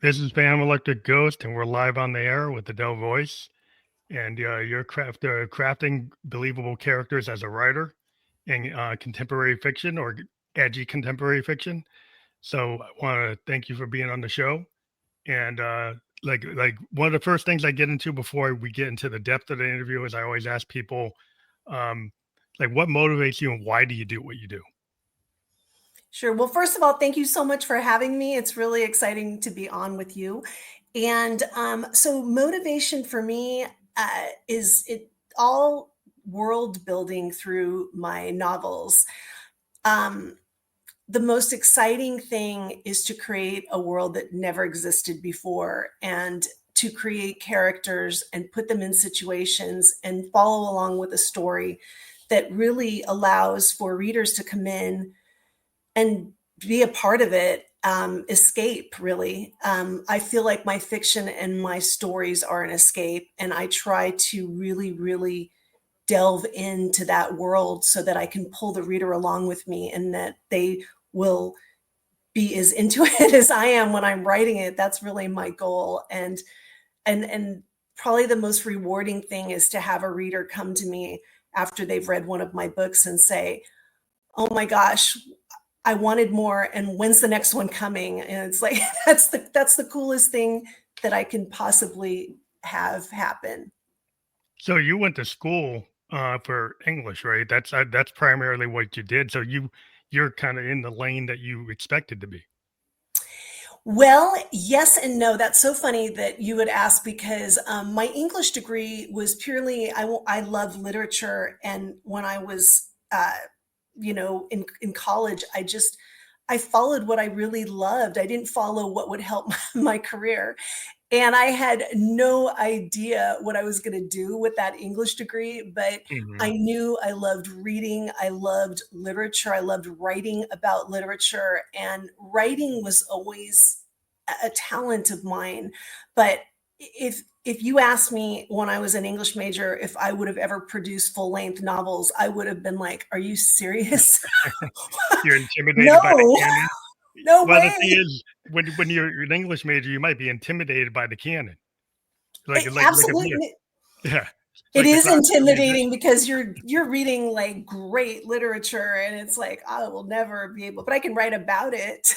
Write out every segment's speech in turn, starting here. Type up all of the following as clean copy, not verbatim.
This is Pam Electric Ghost, and we're live on the air with Adele Royce. And you're crafting believable characters as a writer in contemporary fiction or edgy contemporary fiction. So I want to thank you for being on the show. And like one of the first things I get into before we get into the depth of the interview is I always ask people, um, like, what motivates you and why do you do what you do? Sure. Well, first of all, thank you so much for having me. It's really exciting to be on with you. And so, motivation for me is it all world building through my novels. Um, the most exciting thing is to create a world that never existed before and to create characters and put them in situations and follow along with a story that really allows for readers to come in and be a part of it, escape really. I feel like my fiction and my stories are an escape, and I try to really delve into that world so that I can pull the reader along with me and that they will be as into it as I am when I'm writing it. That's really my goal. And probably the most rewarding thing is to have a reader come to me after they've read one of my books and say, "Oh my gosh, I wanted more, and when's the next one coming?" And it's like that's the coolest thing that I can possibly have happen. So you went to school for English, right? That's primarily what you did. So you're kind of in the lane that you expected to be. Well, yes and no. That's so funny that you would ask because my English degree was purely I love literature, and when I was in college, I followed what I really loved. I didn't follow what would help my career. And I had no idea what I was going to do with that English degree, but I Hmm. knew I loved reading. I loved literature. I loved writing about literature. And writing was always a talent of mine. But if you asked me when I was an English major if I would have ever produced full length novels, I would have been like, "Are you serious?" You're intimidated by the No, canon. no Well, the thing way. is, when you're an English major, you might be intimidated by the canon, like a me. Absolutely. Yeah, it's It like the is classical intimidating musician. because you're reading like great literature and it's like I will never be able, but I can write about it.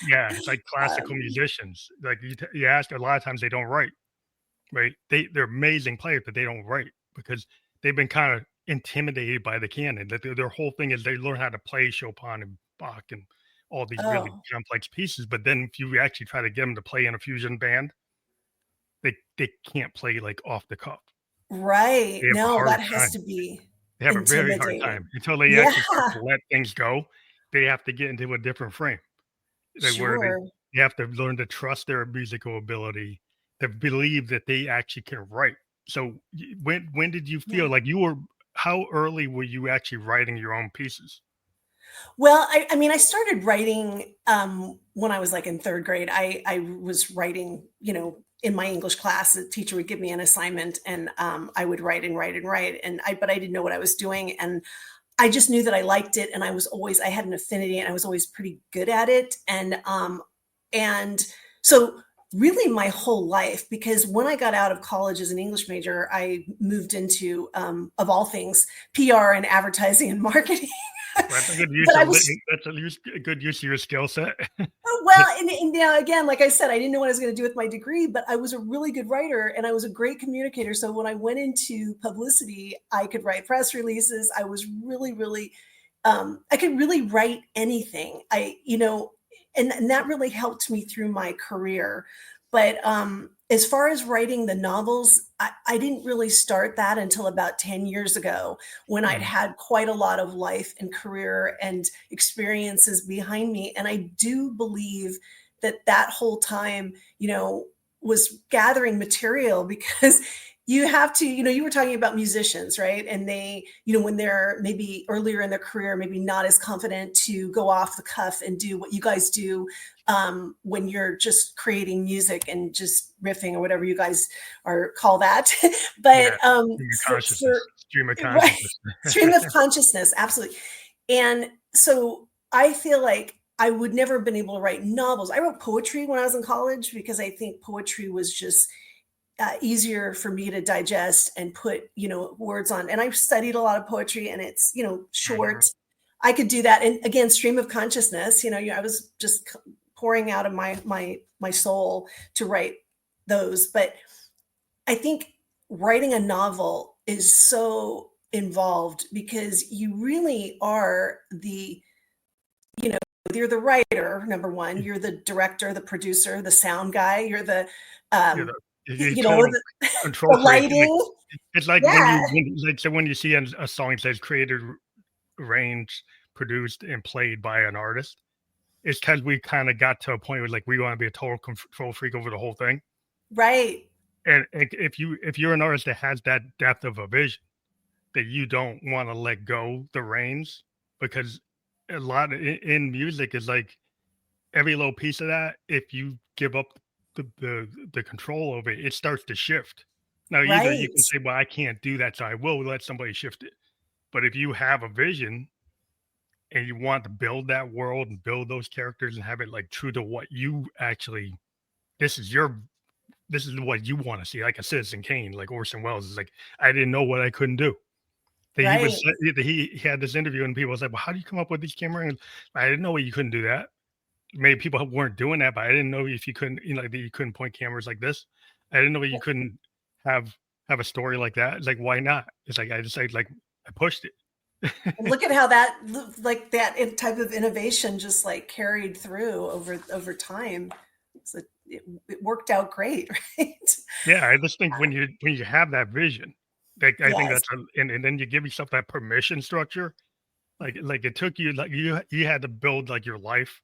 Yeah, it's like classical um, musicians. Like you ask, a lot of times they don't write, right? They're amazing players, but they don't write because they've been kind of intimidated by the canon. That their whole thing is they learn how to play Chopin and Bach and all these really oh, complex pieces. But then if you actually try to get them to play in a fusion band, they can't play like off the cuff. right. They have a No, hard that has time. to be They have a very hard time intimidating. until they Yeah, actually start to let things go. They have to get into a different frame, like where sure. they have to learn to trust their musical ability, to believe that they actually can write. So when did you feel Yeah. like you were? How early were you actually writing your own pieces? Well, I mean, I started writing when I was like in third grade. I was writing, in my English class. The teacher would give me an assignment, and I would write and write and write, but I didn't know what I was doing, and I just knew that I liked it, and I had an affinity, and I was always pretty good at it, and so really my whole life, because when I got out of college as an English major, I moved into, of all things, PR and advertising and marketing. That's a good use But I of was a good use of your skill set. well, and again, like I said, I didn't know what I was going to do with my degree, but I was a really good writer and I was a great communicator. So when I went into publicity, I could write press releases. I was really, I could really write anything. And that really helped me through my career. But as far as writing the novels, I didn't really start that until about 10 years ago when I'd Mhm. had quite a lot of life and career and experiences behind me. And I do believe that that whole time, was gathering material because you have to, you were talking about musicians, right? And they, when they're maybe earlier in their career, maybe not as confident to go off the cuff and do what you guys do when you're just creating music and just riffing or whatever you guys are call that. But Yeah, stream of for consciousness, stream of right, consciousness. stream of consciousness, absolutely. And so I feel like I would never have been able to write novels. I wrote poetry when I was in college because I think poetry was just easier for me to digest and put, words on. And I've studied a lot of poetry, and it's, short. Mhm. I could do that. And again, stream of consciousness, I was just pouring out of my soul to write those. But I think writing a novel is so involved because you really are you know, you're the writer, number one, you're the director, the producer, the sound guy, you're the, You're the um, you you know, total the, control the freak. lighting. It's like Yeah, when you see a song that says created, arranged, produced, and played by an artist, it's because we kind of got to a point where like we want to be a total control freak over the whole thing. right, And if you're an artist that has that depth of a vision, that you don't want to let go the reins, because a lot in music is like every little piece of that. If you give up the control over it, it starts to shift. Now, either you right. can say, "Well, I can't do that, so I will let somebody shift it." But if you have a vision and you want to build that world and build those characters and have it like true to what you actually, this is your, this is what you want to see, like a Citizen Kane, like Orson Welles is like, I didn't know what I couldn't do. That he was Right. he had this interview and people was like, well, how do you come up with these camera angles? I didn't know you couldn't do that. Maybe people weren't doing that, but I didn't know if you couldn't, like that you couldn't point cameras like this. I didn't know you couldn't have have a story like that. It's like, why not? It's like I decided, like I pushed it. And look at how that, like that type of innovation just like carried through over time. So it worked out great, right? Yeah, I just think when you have that vision, like I think Yes. that's and then you give yourself that permission structure. Like it took you, like you had to build like your life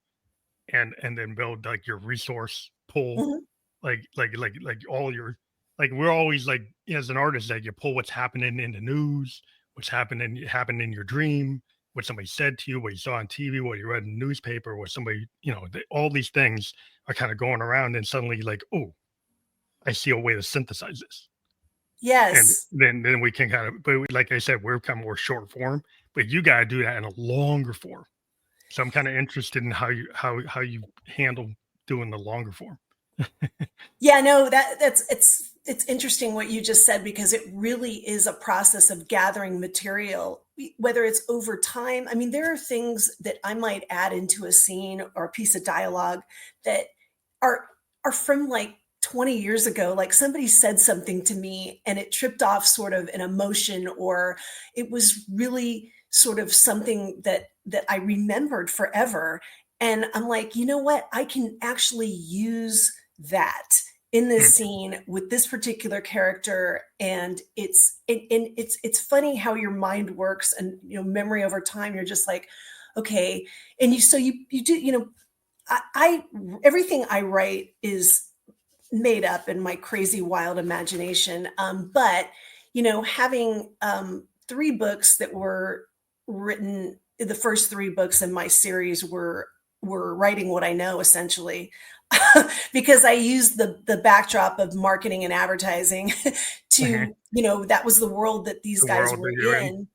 and then build like your resource pool, Mhm. like all your, like we're always like, as an artist, like you pull what's happening in the news, what's happened in your dream, what somebody said to you, what you saw on TV, what you read in the newspaper, what somebody, all these things are kind of going around, and suddenly like, oh, I see a way to synthesize this. And Yes. then we can kind of, but like I said, we're kind of more short form, but you got to do that in a longer form. So I'm kind of interested in how you handle doing the longer form. Yeah, no, that's it's interesting what you just said because it really is a process of gathering material, whether it's over time. I mean, there are things that I might add into a scene or a piece of dialogue that are are from like 20 years ago. Like somebody said something to me and it tripped off sort of an emotion, or it was really sort of something that I remembered forever. And I'm like, you know what? I can actually use that in Mm, this scene with this particular character. And it's funny how your mind works, and memory over time. You're just like, okay. And you do, I everything I write is made up in my crazy wild imagination. But having three books that were written, the first three books in my series were writing what I know essentially. Because I used the backdrop of marketing and advertising mhm. to, that was the world that these The guys world were that you're in. in.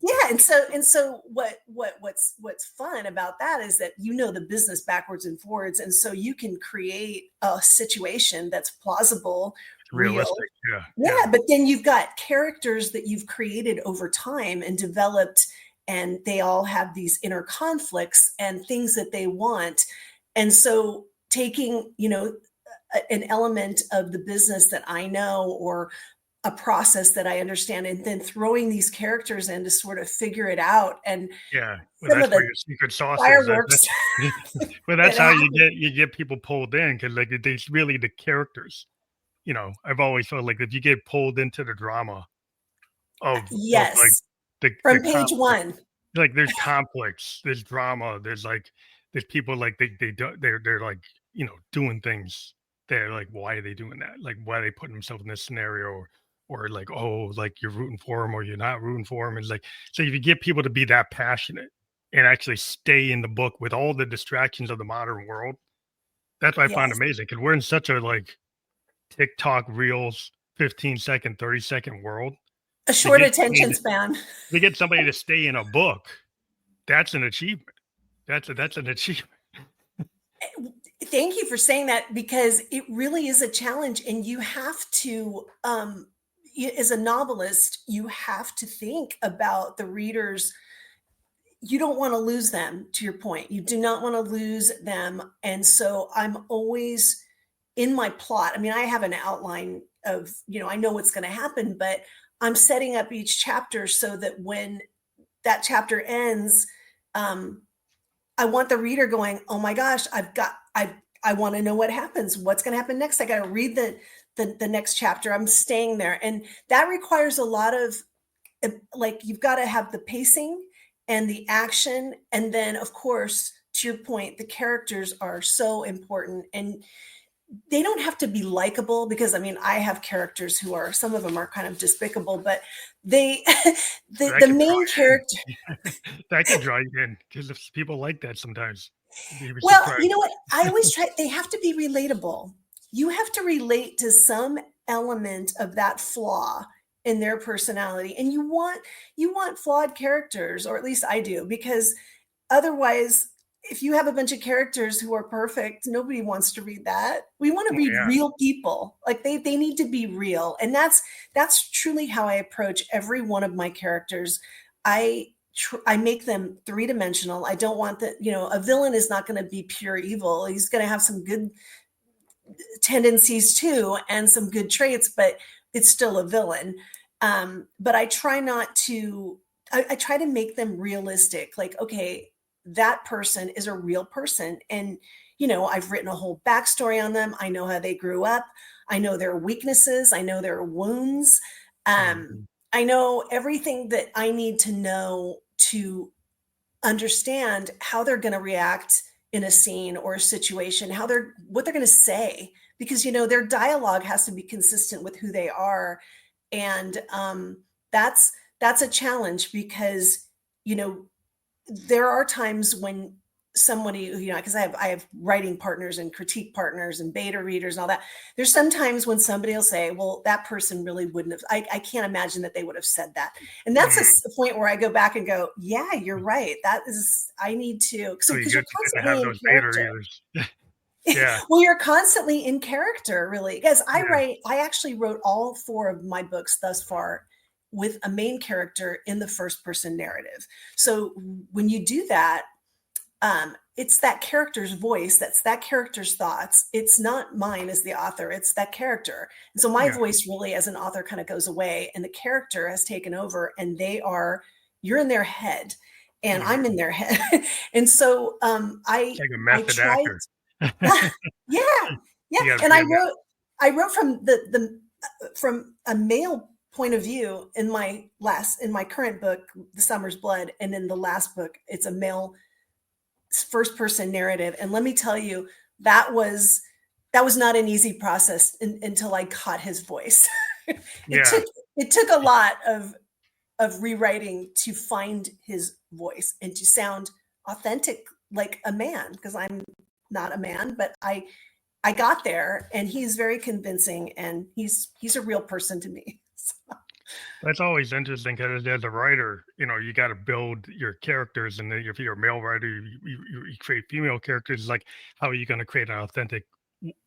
Yeah, and so what's fun about that is that the business backwards and forwards, and so you can create a situation that's plausible, It's real. realistic. Yeah, Yeah, yeah, but then you've got characters that you've created over time and developed, and they all have these inner conflicts and things that they want. And so taking, an element of the business that I know, or a process that I understand, and then throwing these characters in to sort of figure it out. And yeah. Well, some of that's where the your secret sauce is. fireworks Well, that that's how happen. you get people pulled in, because like it's really the characters. I've always felt like if you get pulled into the drama of like Yes, the from page conflict, one. like there's conflicts, there's drama, there's people like they're like, doing things. They're like, why are they doing that? Like, why are they putting themselves in this scenario? Or like, oh, like you're rooting for them or you're not rooting for them. It's like, so if you get people to be that passionate and actually stay in the book with all the distractions of the modern world, that's what I find Yes, amazing, because we're in such a like TikTok reels, 15-second, 30-second world. a To short get somebody attention span. to get somebody to stay in a book, that's an achievement. That's an achievement. Thank you for saying that, because it really is a challenge, and you have to, as a novelist, you have to think about the readers. You don't want to lose them, to your point. You do not want to lose them. And so I'm always in my plot. I mean, I have an outline of, I know what's going to happen, but I'm setting up each chapter so that when that chapter ends, um, I want the reader going, "Oh my gosh, I want to know what happens. What's going to happen next? I got to read the next chapter." I'm staying there, and that requires a lot of, like, you've got to have the pacing and the action, and then of course, to your point, the characters are so important, and they don't have to be likable, because I mean, I have characters who are, some of them are kind of despicable, but they That the could draw main you character. in. That could draw you in because if people like that sometimes, you'd be Well, surprised. you know what? I always try, they have to be relatable. You have to relate to some element of that flaw in their personality. And you want flawed characters, or at least I do, because otherwise, if you have a bunch of characters who are perfect, nobody wants to read that. We want to Oh, read yeah. real people. Like, they need to be real. And that's truly how I approach every one of my characters. I make them three-dimensional. I don't want that, a villain is not going to be pure evil. He's going to have some good tendencies too, and some good traits, but it's still a villain. But I try not to, I try to make them realistic. Like, okay, that person is a real person. And, I've written a whole backstory on them. I know how they grew up. I know their weaknesses. I know their wounds. Mhm. I know everything that I need to know to understand how they're going to react in a scene or a situation, what they're going to say, because their dialogue has to be consistent with who they are. And that's a challenge, because you know there are times when somebody, because I have writing partners and critique partners and beta readers and all that. There's sometimes when somebody will say, well, that person really wouldn't have, I can't imagine that they would have said that. And that's Mm. a point where I go back and go, yeah, you're right. I need to, It'd so be because you're good to have constantly in those beta character. readers. Yeah, Well, you're constantly in character, really. Guys, yeah, I actually wrote all four of my books thus far with a main character in the first person narrative. So when you do that, it's that character's voice, that's that character's thoughts. It's not mine as the author, it's that character. And so my yeah. voice really as an author kind of goes away, and the character has taken over, and you're in their head and I'm in Mhm. their head. And so It's like a I method tried. actor. Yeah, yeah. You gotta And be in that. I wrote from from a male point of view in my current book, The Summer's Blood, and in the last book, it's a male first person narrative. And let me tell you, that was not an easy process until I caught his voice. it Yeah, took it took a lot of rewriting to find his voice and to sound authentic, like a man, because I'm not a man, but I got there, and he's very convincing, and he's a real person to me. So, that's always interesting because as a writer, you got to build your characters, and then if you're a male writer, you create female characters. Like, how are you going to create an authentic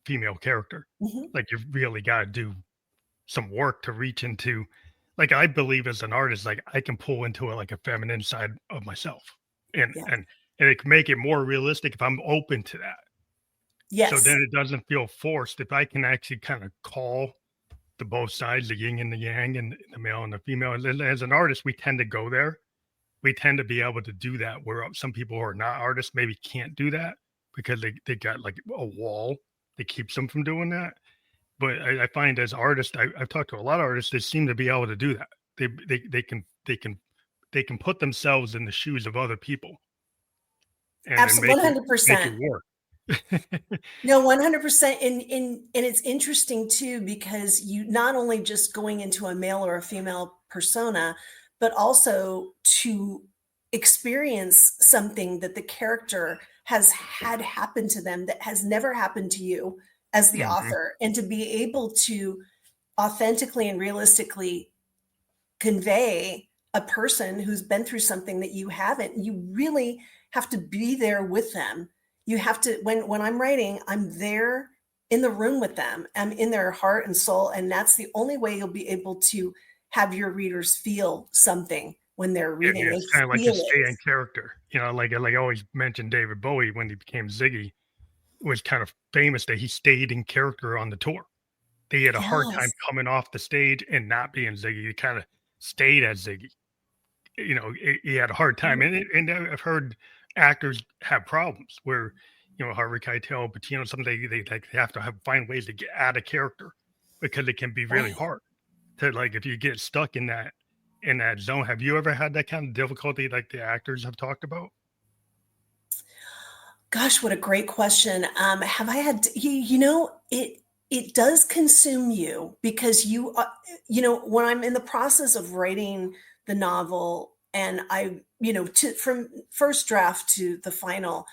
female character? mhm, Like, you really got to do some work to reach into. Like, I believe as an artist, like I can pull into like a feminine side of myself, and yeah, and and it can make it more realistic if I'm open to that. So then yes, it doesn't feel forced. If I can actually kind of call the both sides, the yin and the yang, and the male and the female. As an artist, we tend to go there. We tend to be able to do that. Where some people who are not artists maybe can't do that because they got like a wall that keeps them from doing that. But I find as artists, I've talked to a lot of artists, they seem to be able to do that. They can put themselves in the shoes of other people and then absolutely, make it 100%. work. No, 100%. And it's interesting too, because you not only just going into a male or a female persona, but also to experience something that the character has had happen to them that has never happened to you as the Mhm. author, and to be able to authentically and realistically convey a person who's been through something that you haven't. You really have to be there with them. you have to, when I'm writing, I'm there in the room with them. I'm in their heart and soul. And that's the only way you'll be able to have your readers feel something when they're Yeah, reading. yeah, They it's kinda like to feel stay in it. character, like I always mention David Bowie when he became Ziggy, was kind of famous that he stayed in character on the tour. They had a hard time Yes. coming off the stage and not being Ziggy, he kinda stayed as Ziggy. He had a hard time, and I've heard actors have problems where, Harvey Keitel, Pacino, some they like have to find ways to get out of character because it can be really Right. hard to like if you get stuck in that zone. Have you ever had that kind of difficulty like the actors have talked about? Gosh, what a great question. Have I had, it does consume you because when I'm in the process of writing the novel and from first draft to the final,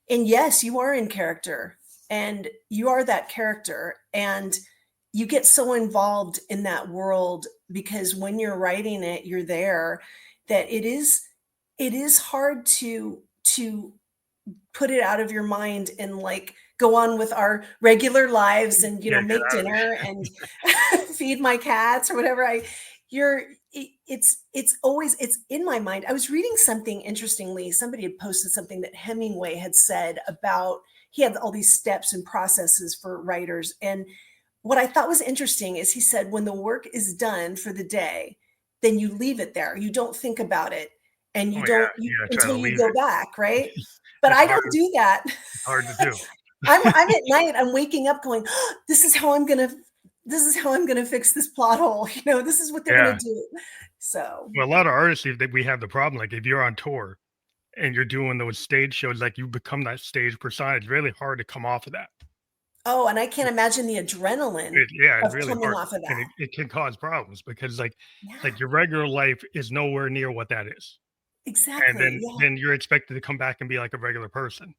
and yes, you are in character and you are that character and you get so involved in that world because when you're writing it, you're there that it is hard to put it out of your mind and like go on with our regular lives and Yeah, get make out of dinner and feed my cats or whatever. It's always it's in my mind. I was reading something interestingly. Somebody had posted something that Hemingway had said about he had all these steps and processes for writers. And what I thought was interesting is he said when the work is done for the day, then you leave it there. You don't think about it and Oh, you yeah, don't you, yeah, try until to you leave go it. back, right? But It's I hard don't do that. it's hard to do. I'm at night, I'm waking up going, "Oh, this is how I'm gonna fix this plot hole. This is what they're gonna Yeah. do." So, Well, a lot of artists, if they we have the problem, like, if you're on tour and you're doing those stage shows, like, you become that stage persona, it's really hard to come off of that. oh, and I can't imagine the adrenaline Yeah, it's of really coming hard, off of and that. it can cause problems because, Yeah, your regular life is nowhere near what that is, and exactly. Yeah, then you're expected to come back and be like a regular person,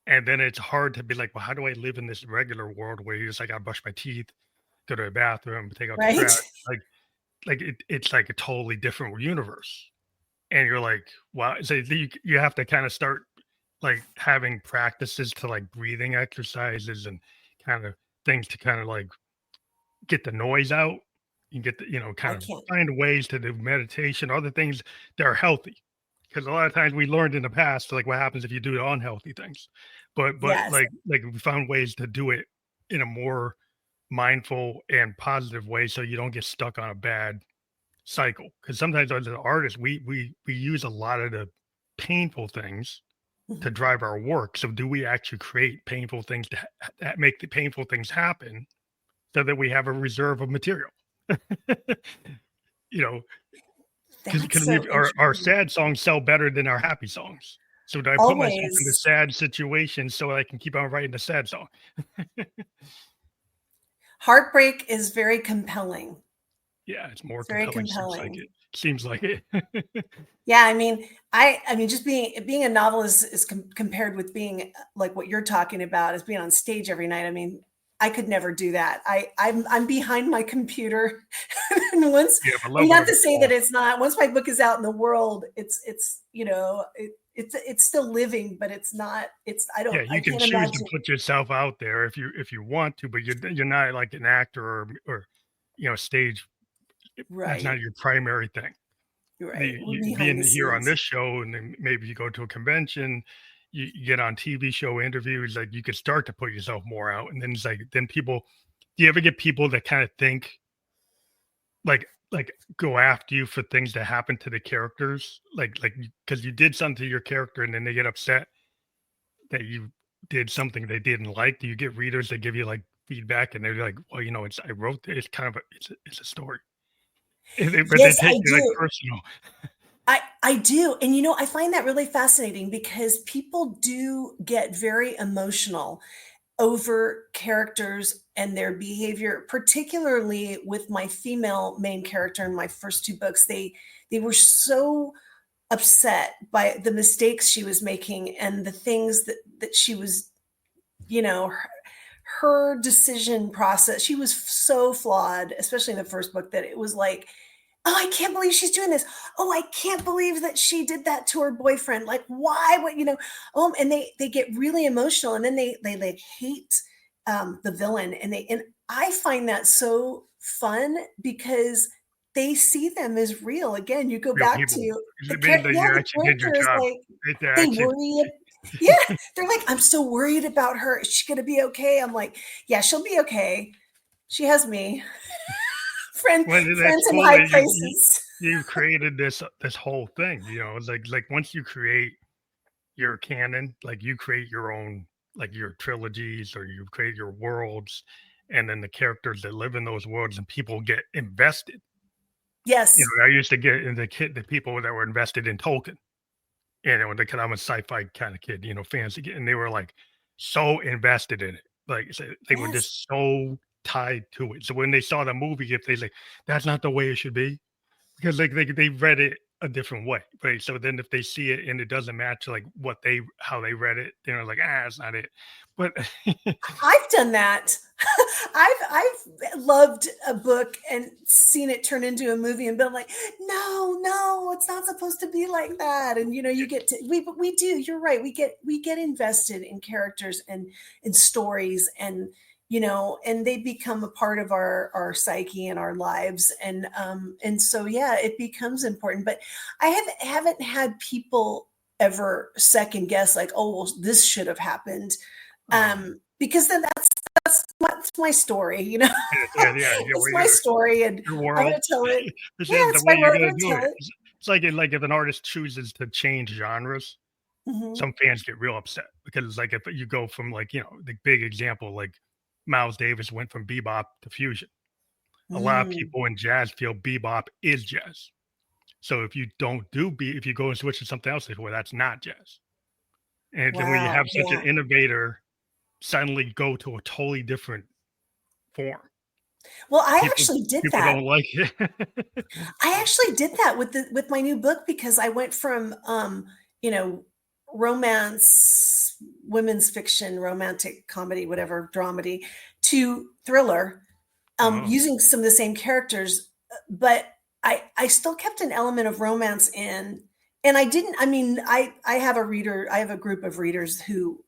and then it's hard to be like, "Well, how do I live in this regular world where you just like, I brush my teeth, go to the bathroom, take out the right? trash?" It's like a totally different universe, and you're like, "Wow." So you have to kinda start, like, having practices to, like, breathing exercises and kind of things to kinda, like, get the noise out. You get I kind of can't. find ways to do meditation, other things that are healthy. Because a lot of times we learned in the past, like what happens if you do unhealthy things. But Yes. we found ways to do it in a more mindful and positive way so you don't get stuck on a bad cycle. Because sometimes as an artist, we use a lot of the painful things to Mhm. drive our work. So do we actually create painful things to that make the painful things happen so that we have a reserve of material? You know, That's because so we our interesting. sad songs sell better than our happy songs. So do I put myself in the Always. sad situation so I can keep on writing the sad song? Heartbreak is very compelling. Yeah, it's more It's very compelling, seems like compelling. it. Seems like it. Yeah, I mean, just being a novelist is compared with being like what you're talking about is being on stage every night. I mean, I could never do that. I'm behind my computer, and once You have a I mean, level not of to say oh, that it's not. Once my book is out in the world, it's still living, but it's not. yeah, I you can can't choose to imagine. put yourself out there if you want to, but you're not like an actor or, stage that's Right, not your primary thing. right. The We're you behind the being here on scenes. this show and then maybe you go to a convention, you get on TV show interviews, like, you could start to put yourself more out, and then it's like then people do you ever get people that kinda think, go after you for things that happen to the characters? Because you did something to your character and then they get upset that you did something they didn't like. Do you get readers that give you, like, feedback and they're like, "Well, it's I wrote it's kind of a it's a story." But they Yes, take I it, like, do. personal. I do. And I find that really fascinating because people do get very emotional over characters and their behavior, particularly with my female main character in my first two books. They were so upset by the mistakes she was making and the things that she was, her decision process. She was so flawed, especially in the first book, that it was like oh, I can't believe she's doing this. Oh, I can't believe that she did that to her boyfriend. Like, why? What, and they get really emotional, and then they like hate the villain, and I find that so fun because they see them as real. Again, you go Real back people. to It means that yeah, you the actually did your character is job. like They they actually worry. Yeah, they're like, I'm so worried about her. Is she gonna be okay? I'm like, yeah, she'll be okay. She has me. well, that's Friends in cool high that places. you created this whole thing. Like once you create your canon, like you create your own, like your trilogies, or you create your worlds, and then the characters that live in those worlds and people get invested. Yes. I used to get in the people that were invested in Tolkien. Because I'm a sci-fi kind of kid, fans, and they were like so invested in it. Like so they were Yes. just so tied to it. So when they saw the movie, if they like, that's not the way it should be, because like they read it a different way, right? So then if they see it and it doesn't match like how they read it, they're like, that's not it. But I've done that. I've loved a book and seen it turn into a movie and been like, no, no, it's not supposed to be like that. And you get to we do. You're right. We get invested in characters and in stories, and they become a part of our psyche and our lives. And so yeah, it becomes important. But I haven't had people ever second guess like, oh well, this should have happened, because then that's my story, yeah, it's well, my story, and your I'm world. gonna tell it. This Yeah, is the it's way my you're world. I'm gonna gonna do tell it. it. It's like if an artist chooses to change genres, Mhm. some fans get real upset because like if you go from like the big example like Miles Davis went from bebop to fusion. A lot of Mm, people in jazz feel bebop is jazz. So if you don't do if you go and switch to something else, well, that's not jazz. And then when you wow, have such an yeah. innovator suddenly go to a totally different form, Well, I people actually did people that. don't like it. I actually did that with my new book because I went from you know, romance, women's fiction, romantic comedy, whatever, dramedy, to thriller, Oh, using some of the same characters, but I still kept an element of romance in, and I didn't. I mean, I have a group of readers who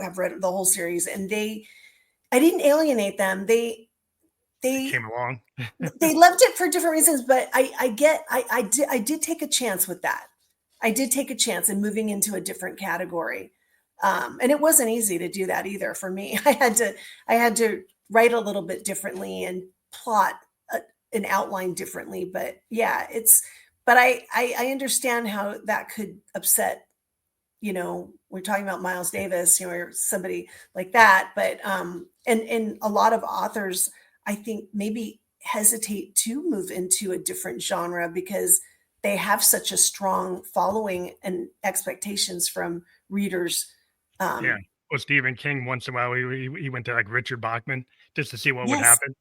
have read the whole series, and I didn't alienate them. it They came along. they loved it for different reasons, but I did take a chance with that. I did take a chance in moving into a different category. And it wasn't easy to do that either for me. I had to write a little bit differently and plot an outline differently. But yeah, but I understand how that could upset, we're talking about Miles Davis, or somebody like that. But and a lot of authors, I think, maybe hesitate to move into a different genre because they have such a strong following and expectations from readers. Yeah. Um, Well, Stephen King once in a while he went to like Richard Bachman just to see what would yes, happen.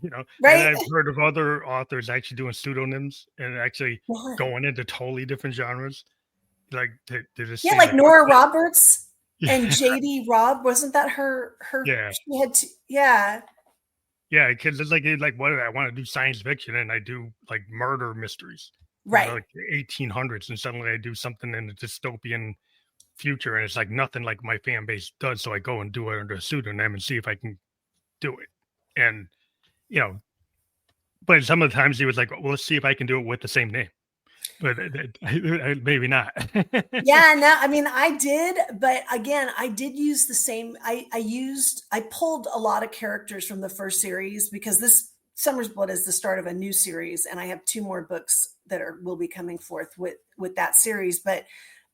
And right. I've heard of other authors actually doing pseudonyms and actually Yeah, going into totally different genres, like to just yeah, see like like what. Nora Roberts and Yeah, JD Robb, wasn't that her? yeah, She had to, yeah, yeah. Because it's like what I want to do science fiction and I do like murder mysteries from right. like the 1800s, and suddenly I do something in a dystopian future, and it's like nothing like my fan base does. So I go and do it under a pseudonym and see if I can do it. And you know, but some of the times he was like, well, let's see if I can do it with the same name. But maybe not. Yeah, no, I mean, I did, but again, I did use the same. I pulled a lot of characters from the first series because this Summer's Blood is the start of a new series, and I have two more books that will be coming forth with that series. But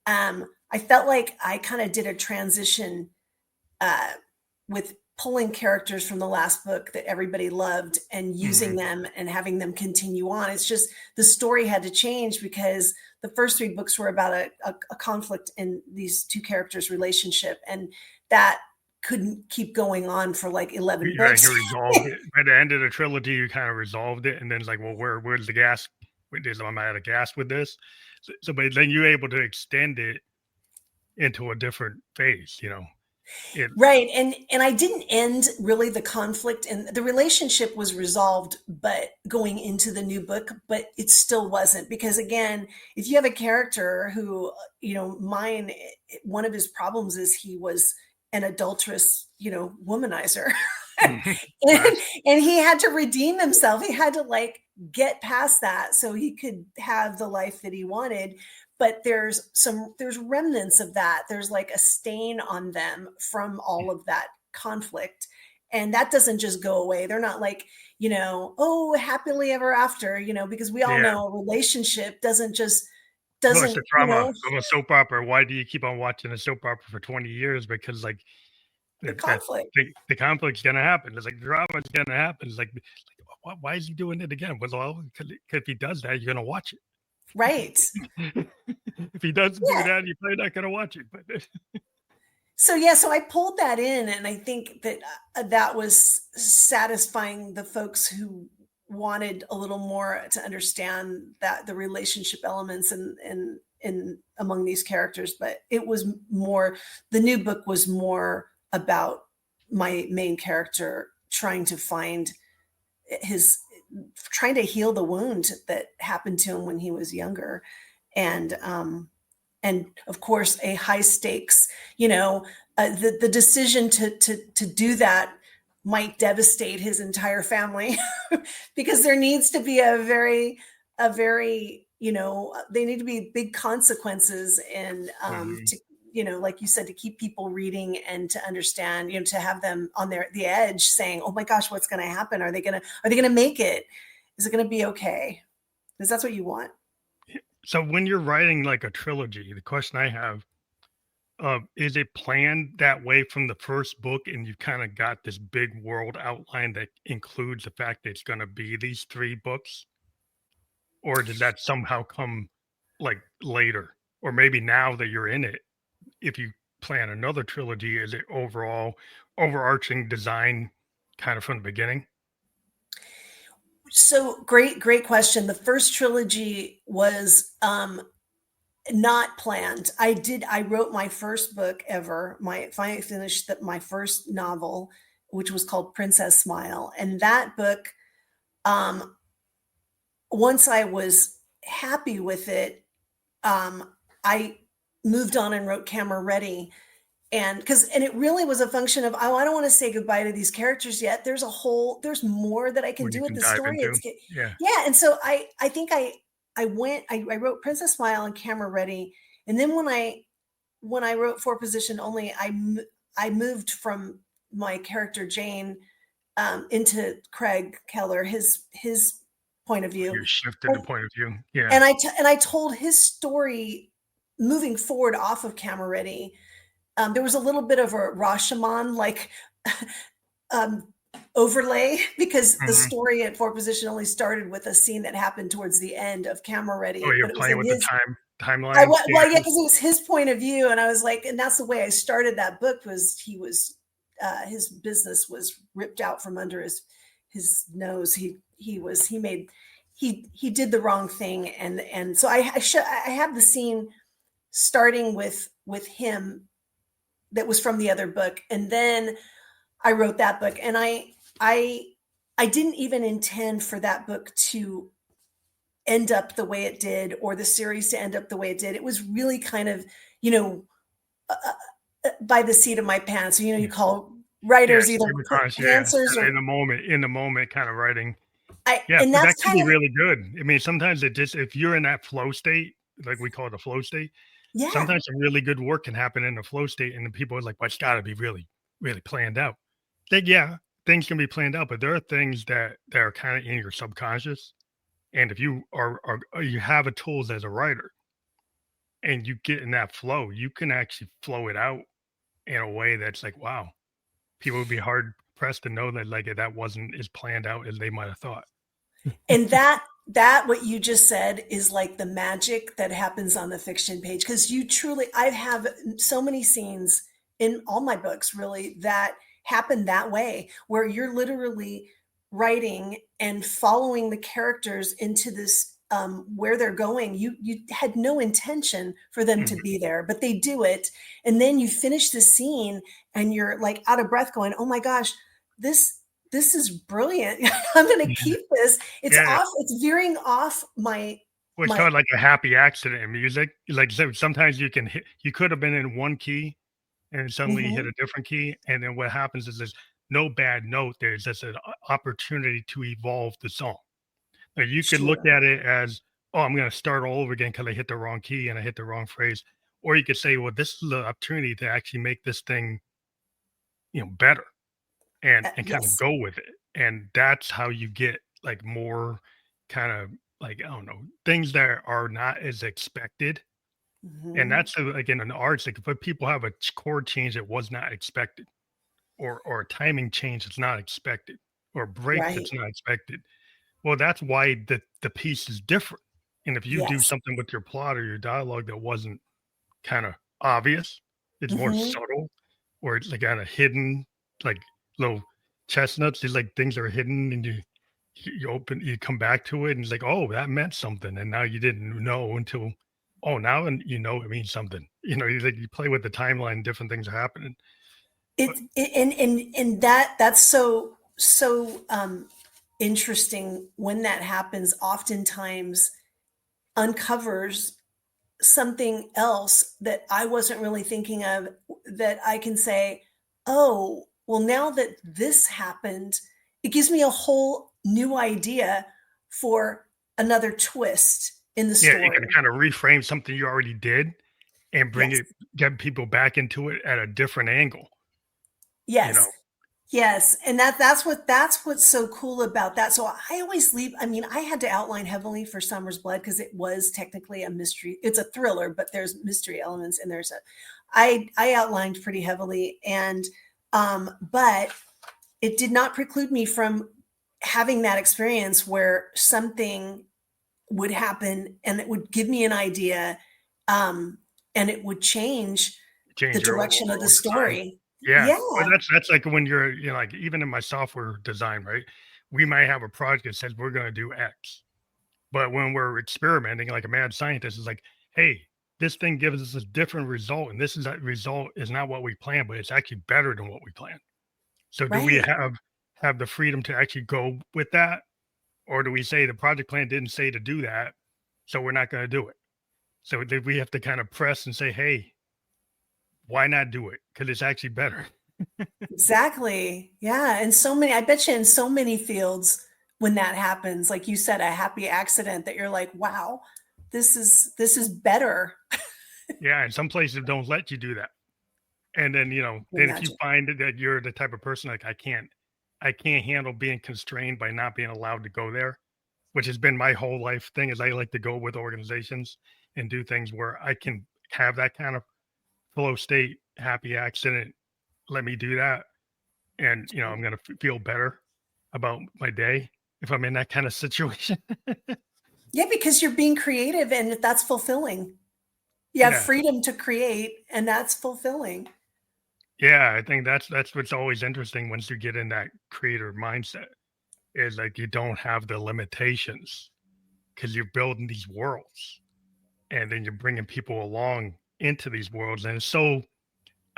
I felt like I kind of did a transition uh, with pulling characters from the last book that everybody loved and using Mhm. them and having them continue on. It's just the story had to change because the first three books were about a conflict in these two characters' relationship, and that couldn't keep going on for like 11 You books. resolved it by the end of the trilogy. You kind of resolved it, and then it's like, well, where's the gas? Am I out of gas with this? But then you're able to extend it into a different phase. It Right. And I didn't end really the conflict, and the relationship was resolved but going into the new book, but it still wasn't, because again, if you have a character who, mine, one of his problems is he was an adulterous, womanizer. Mhm. and, Right. and he had to redeem himself. He had to like get past that so he could have the life that he wanted. But there's remnants of that. There's like a stain on them from all of that conflict, and that doesn't just go away. They're not like, oh, happily ever after, because we all Yeah. know a relationship Well, it's doesn't, the trauma of a soap opera. Why do you keep on watching a soap opera for 20 years? Because like the that conflict. the conflict's gonna happen. It's like drama's gonna happen. It's like why is he doing it again? Well, because if he does that, you're gonna watch Right. it. If he doesn't do Yeah. that, you're probably not gonna watch it. But So yeah, so I pulled that in, and I think that that was satisfying the folks who wanted a little more to understand that the relationship elements and among these characters. But it was more, the new book was more about my main character trying to find his, trying to heal the wound that happened to him when he was younger, and and of course a high stakes, the decision to do that might devastate his entire family because there needs to be a very, they need to be big consequences, and Mhm. to, like you said, to keep people reading and to understand, to have them on the edge saying, oh my gosh, what's going to happen? Are they going to make it? Is it going to be okay? Because that's what you want. So when you're writing like a trilogy, the question I have, is it planned that way from the first book, and you kind of got this big world outline that includes the fact that it's going to be these three books, or does that somehow come like later, or maybe now that you're in it, if you plan another trilogy, is it overall overarching design kind of from the beginning? So great question. The first trilogy was not planned. I wrote my first book ever. Finally finished my first novel, which was called Princess Smile. And that book, um, once I was happy with it, I moved on and wrote Camera Ready. And it really was a function of, oh, I don't want to say goodbye to these characters yet. There's more that I can What do you with can the dive story. into? Yeah. Yeah. And so I think I wrote Princess Smile and Camera Ready. And then when I wrote For Position Only, I moved from my character Jane, into Craig Keller, his point of view. You shifted the And, point of view. Yeah. and I told his story moving forward off of Camera Ready. There was a little bit of a Rashomon like um, overlay, because the Mhm. story at Four Position only started with a scene that happened towards the end of Camera Oh, Ready, you're but it was playing in with the his. timeline. Well, yeah, Yeah. because it was his point of view, and I was like, and that's the way I started that book. Was he was his business was ripped out from under his nose. He did the wrong thing, and so I have the scene starting with him that was from the other book, and then I wrote that book, and I I didn't even intend for that book to end up the way it did, or the series to end up the way it did. It was really kind of, you know, uh, by the seat of my pants. So, you call Yeah, writers either stream of conscious, yeah, pantsers kinda or in the moment kind of writing. I, Yeah, and but that's that can kind be of, really good. I mean, sometimes it just if you're in that flow state, like we call it a flow state, yeah. sometimes some really good work can happen in the flow state, and the people are like, "Well, it's gotta be really, really planned out." Like, yeah, things can be planned out, but there are things that are kinda in your subconscious, and if you you have a tools as a writer, and you get in that flow, you can actually flow it out in a way that's like, wow, people would be hard pressed to know that like that wasn't as planned out as they might have thought. And that what you just said is like the magic that happens on the fiction page, because you truly, I have so many scenes in all my books really that happen that way, where you're literally writing and following the characters into this, where they're going. You had no intention for them to Mhm. be there, but they do it, and then you finish the scene, and you're like out of breath going, oh my gosh, this this is brilliant. I'm going to keep this. It's Yeah, off. It's veering off well, it's my. kinda like a happy accident in music. Like, so sometimes you could have been in one key and suddenly you hit Mhm. a different key, and then what happens is there's no bad note, there's just an opportunity to evolve the song. Now you could look Sure. at it as, "Oh, I'm gonna start all over again because I hit the wrong key and I hit the wrong phrase," or you could say, "Well, this is the opportunity to actually make this thing, better," and kinda Yes. go with it, and that's how you get, like, more kinda, like, I don't know, things that are not as expected, and Mhm. that's, again, in the arts, like, if people have a chord change that was not expected, or a timing change that's not expected, or a break Right. that's not expected, well, that's why the piece is different, and if you do Yes. something with your plot or your dialogue that wasn't kinda obvious, it's more Mhm. subtle, or it's, like, kinda hidden, like, little chestnuts, these, like, things that are hidden, and you come back to it, and it's like, "Oh, that meant something," and now you didn't know until, "Oh, now and you know it means something." You play with the timeline, different things are happening, but And that's so interesting when that happens. Oftentimes uncovers something else that I wasn't really thinking of, that I can say, "Oh, well, now that this happened, it gives me a whole new idea for another twist in the yeah, you can story." kinda reframe something you already did and Yes. get people back into it at a different angle, you Yes. know? Yes, and that's what's so cool about that. So I always leave. I mean, I had to outline heavily for Summer's Blood because it was technically a mystery. It's a thriller, but there's mystery elements and there's a I outlined pretty heavily, and but it did not preclude me from having that experience where something would happen and it would give me an idea, um and it would change the Change your direction of the overall design. story. Yeah. Yeah, Well, that's like when like, even in my software design, right? We might have a project that says we're gonna do X, but when we're experimenting like a mad scientist is like, "Hey, this thing gives us a different result, and this is that result is not what we planned, but it's actually better than what we planned." So do we right. have the freedom to actually go with that? Or do we say the project plan didn't say to do that, so we're not gonna do it? So did we have to kind of press and say, "Hey, why not do it? Because it's actually better." Exactly. Yeah, and so many I bet you in so many fields when that happens, like you said, a happy accident that you're like, "Wow, this is better." Yeah, and some places don't let you do that. And then, then if you Imagine. find that you're the type of person like, I can't handle being constrained by not being allowed to go there, which has been my whole life thing is I like to go with organizations and do things where I can have that kind of flow state, happy accident, let me do that. And, I'm gonna feel better about my day if I'm in that kind of situation. Yeah, because you're being creative and that's fulfilling. You have Yeah. freedom to create, and that's fulfilling. Yeah, I think that's what's always interesting once you get in that creator mindset is like you don't have the limitations because you're building these worlds and then you're bringing people along into these worlds. And it's so,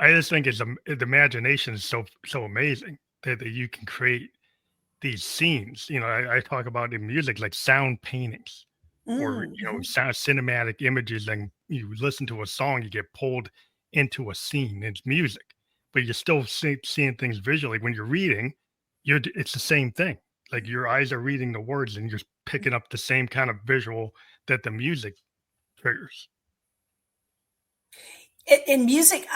I just think the imagination is so amazing that you can create these scenes. I talk about in music like sound paintings or Mhm. sound cinematic images. And you listen to a song, you get pulled into a scene. It's music, but you're still seeing things visually. When you're reading, it's the same thing. Like your eyes are reading the words, and you're picking up the same kind of visual that the music triggers. In music,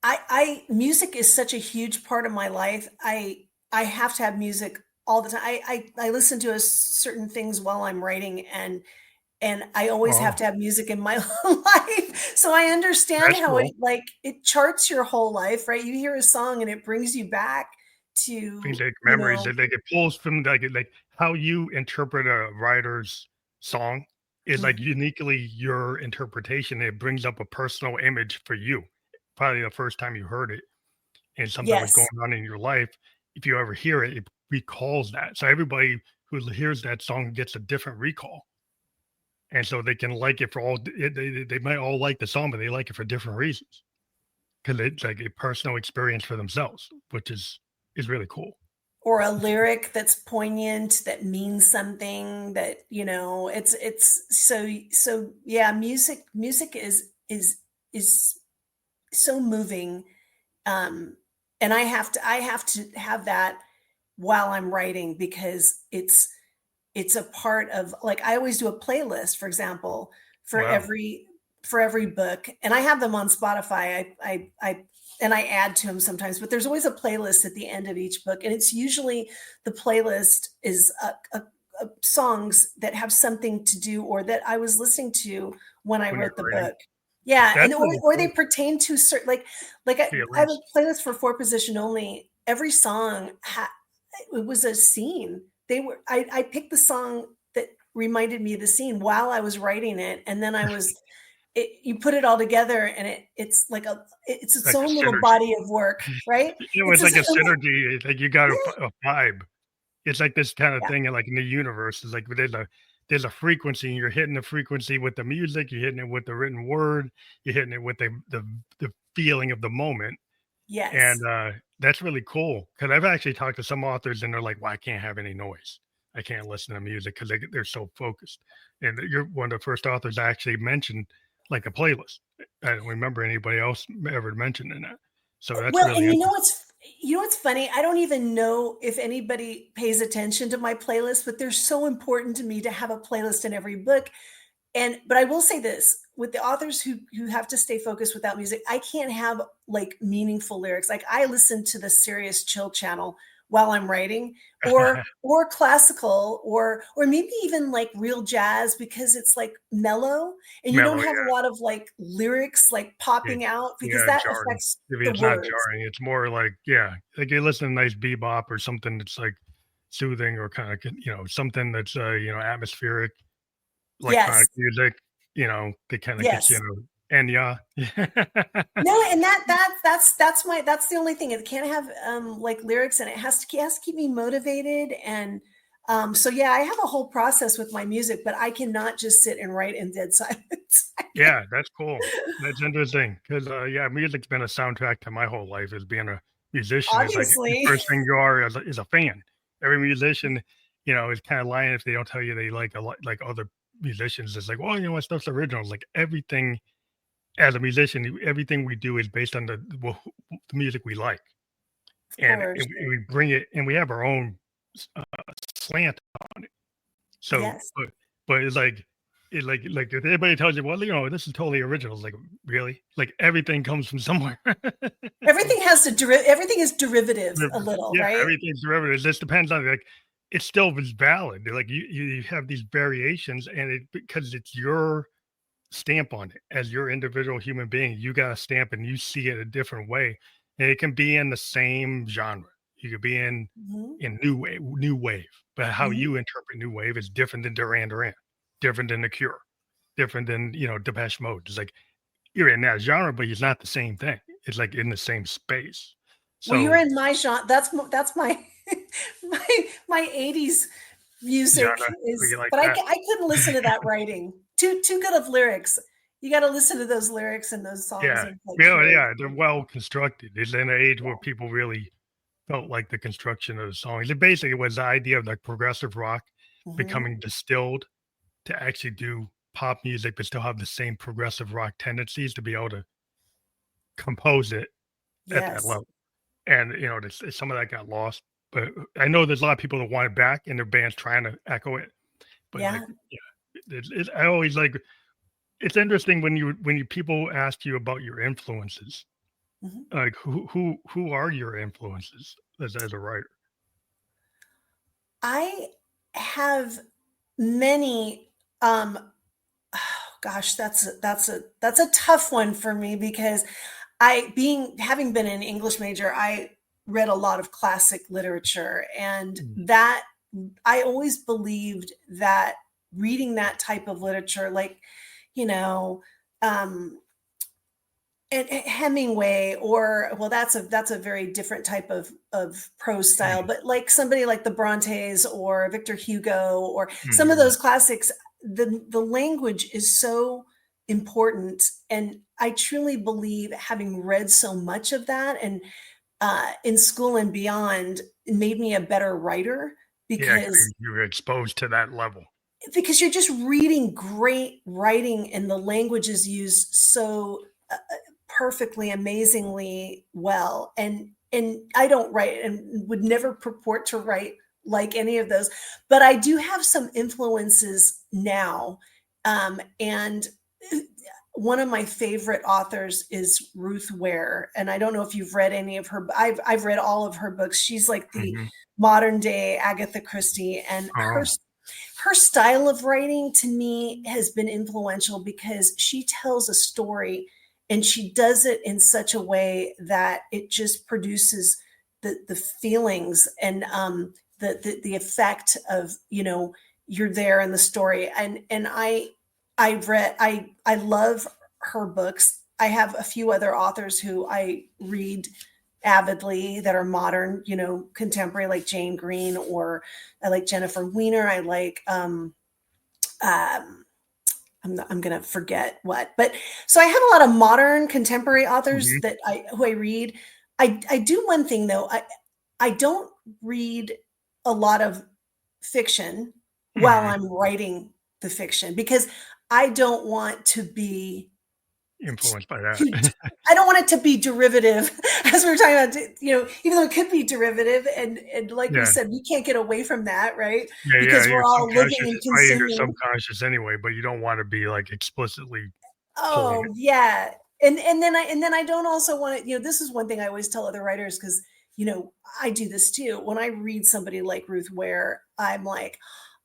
I music is such a huge part of my life. I have to have music all the time. I listen to certain things while I'm writing, and I always have Oh, to have music in my life. So I understand that's how cool. it charts your whole life, right? You hear a song and it brings you back to, Things like you memories know, that like it pulls from like how you interpret a writer's song is like mhm. uniquely your interpretation. It brings up a personal image for you. Probably the first time you heard it and something was going Yes. on in your life. If you ever hear it, it recalls that. So everybody who hears that song gets a different recall. And so they can like it for all they might all like the song, but they like it for different reasons. because it's like a personal experience for themselves, which is really cool. Or a lyric that's poignant, that means something, that, it's so yeah, music is so moving. And I have to have that while I'm writing, because it's a part of, like, I always do a playlist, for example, for Wow. every book, and I have them on Spotify. I and I add to them sometimes, but there's always a playlist at the end of each book, and it's usually, the playlist is songs that have something to do, or that I was listening to when I When you're wrote the writing, book. Yeah, and that's really or they cool. pertain to certain, like I have a Feelings. playlist for four position only. Every song it was a scene. I picked the song that reminded me of the scene while I was writing it, and then you put it all together, and it's its Like a own little synergy. body of work, right? It It's was just, like a synergy. It's like you got yeah, a vibe. It's like this kind of yeah, thing, like in the universe. It's like there's a frequency, and you're hitting the frequency with the music. You're hitting it with the written word. You're hitting it with the feeling of the moment. And, yes. that's really cool because 'cause I've actually talked to some authors and they're like, "Well, I can't have any noise. I can't listen to music because they're so focused." And you're one of the first authors I actually mentioned, like, a playlist. I don't remember anybody else ever mentioning that. So that's Well, really and interesting. you know what's funny? I don't even know if anybody pays attention to my playlist, but they're so important to me to have a playlist in every book. But I will say this, with the authors who have to stay focused without music, I can't have, like, meaningful lyrics. Like, I listen to the Serious Chill channel while I'm writing, or classical, or maybe even like real jazz, because it's like mellow, and you don't Mellow, have a lot of, like, lyrics, like, yeah, popping out, because yeah, that jarring. affects I mean, the it's not words. jarring, it's more like yeah, like you listen to nice bebop or something that's, like, soothing or kinda something that's, atmospheric. Yes. Electronic music, they kinda get Yes. and yeah. No, and that's the only thing. It can't have, like, lyrics, and it has to keep me motivated, and, so yeah, I have a whole process with my music, but I cannot just sit and write in dead silence. I can't. Yeah, that's cool. That's interesting 'cause, yeah, music's been a soundtrack to my whole life as being a musician is, like, the Obviously. first thing you are is a fan. Every musician, is kinda lying if they don't tell you they like a lot like other musicians. It's like, "Well, my stuff's original." It's like everything as a musician, everything we do is based on the music we like. Of And course. we bring it and we have our own slant on it. So, Yes. but it's like if anybody tells you, well, this is totally original. It's like, really? Like everything comes from somewhere. Everything is derivative a little, Yeah, right? everything's derivative. It just depends on like it still is valid. Like you have these variations, and it because it's your stamp on it as your individual human being. You got a stamp, and you see it a different way, and it can be in the same genre. You could be Mhm, in new wave, but how mhm. you interpret new wave is different than Duran Duran, different than The Cure, different than, Depeche Mode. It's like you're in that genre, but it's not the same thing. It's like in the same space. Well, you're So in my genre. That's my my 80s music genre, you is, like but that? I couldn't listen to that writing. Too good of lyrics. You gotta listen to those lyrics and those songs, Yeah. and, like, Yeah, carry. yeah, they're well constructed. It's in an age Yeah. where people really felt like the construction of the songs. It basically was the idea of like progressive rock Mhm. becoming distilled to actually do pop music, but still have the same progressive rock tendencies to be able to compose it at that Yes. level. And, some of that got lost, but I know there's a lot of people that want it back and their bands trying to echo it. But like, Yeah. yeah, I always like, it's interesting when you people ask you about your influences, Mhm. like who are your influences as a writer? I have many, um gosh, that's a tough one for me, because having been an English major, I read a lot of classic literature, and Mm, that I always believed that reading that type of literature, like, you know, um, and Hemingway, or, well, that's a very different type of prose style, mm, but like somebody like the Brontes or Victor Hugo or some of mhm, those classics, the language important. And I truly believe, having read so much of that and in school and beyond, it made me a better writer Yeah, 'cause because you were exposed to that level. you're just reading great writing and the language is used so perfectly, amazingly well. And I don't write and would never purport to write like any of those, but I do have some influences now. And one of my favorite authors is Ruth Ware, and I don't know if you've read any of her. I've read all of her books. She's like the Mhm. modern day Agatha Christie, and Oh, her style of writing to me has been influential because she tells a story and she does it in such a way that it just produces the feelings and the effect of, you're there in the story. And I love her books. I have a few other authors who I read avidly that are modern, contemporary, like Jane Green, or I like Jennifer Weiner. I like um I'm gonna forget what, but so I have a lot of modern contemporary authors mhm, that I read. I do one thing though. I don't read a lot of fiction while mhm. I'm writing the fiction because I don't want to be Influenced by that. too, I don't want it to be derivative, as we were talking about, even though it could be derivative, and like we Yeah. said, we can't get away from that, right? Yeah, yeah, Because we're your all living subconscious and is probably in your consuming. subconscious anyway, but you don't wanna be, like, explicitly pulling it. Oh, yeah. And then I don't also want to, this is one thing I always tell other writers, because I do this too. When I read somebody like Ruth Ware, I'm like,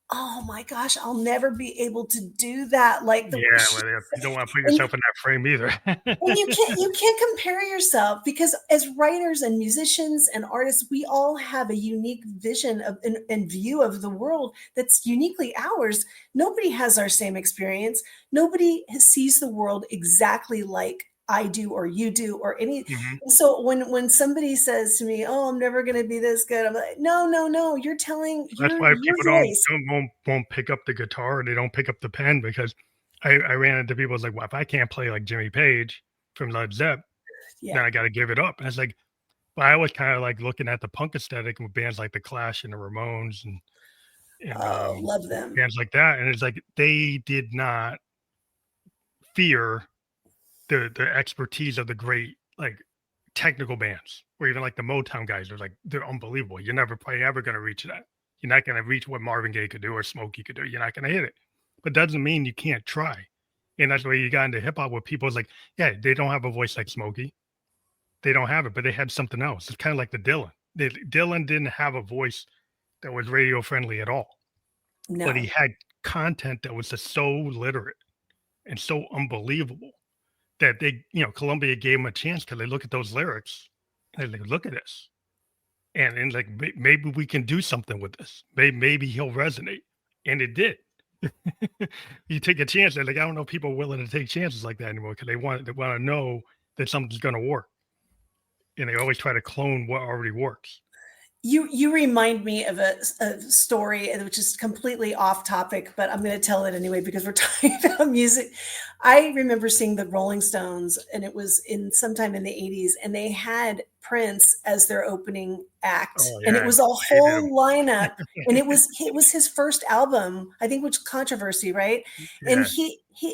oh my gosh, I'll never be able to do that. Like the way Yeah, she, well, yeah, you don't wanna put and yourself in that frame either. and you can't compare yourself, because as writers and musicians and artists, we all have a unique vision of and view of the world that's uniquely ours. Nobody has our same experience. Nobody sees the world exactly like I do or you do or any. Mhm. So when somebody says to me, "Oh, I'm never going to be this good," I'm like, "No, no, no. You're telling That's your why your people voice." won't pick up the guitar, or they don't pick up the pen because I ran into people. It's like, "Well, if I can't play like Jimmy Page from Led Zepp, then Yeah. I gotta give it up." And it's like, but I was kinda like looking at the punk aesthetic with bands like The Clash and the Ramones and Oh, love them. bands like that, and it's like they did not fear the expertise of the great, like, technical bands, or even like the Motown guys. They're unbelievable. You're never probably ever gonna reach that. You're not gonna reach what Marvin Gaye could do or Smokey could do. You're not gonna hit it. But doesn't mean you can't try. And that's why you got into hip hop where people's like, yeah, they don't have a voice like Smokey. They don't have it, but they had something else. It's kind of like the Dylan. Dylan didn't have a voice that was radio friendly at all, but he No. had content that was just so literate and so unbelievable that Columbia gave him a chance because they look at those lyrics and they look at this. And like, maybe we can do something with this. Maybe he'll resonate, and it did. You take a chance, and like, I don't know if people are willing to take chances like that anymore because they wanna know that something's gonna work, and they always try to clone what already works. You remind me of a story, which is completely off topic, but I'm going to tell it anyway because we're talking about music. I remember seeing the Rolling Stones, and it was in sometime in the 80s, and they had Prince as their opening act, Oh, and it yeah, was a hated him. whole lineup, and it was his first album, I think, which controversy, right? And Yeah.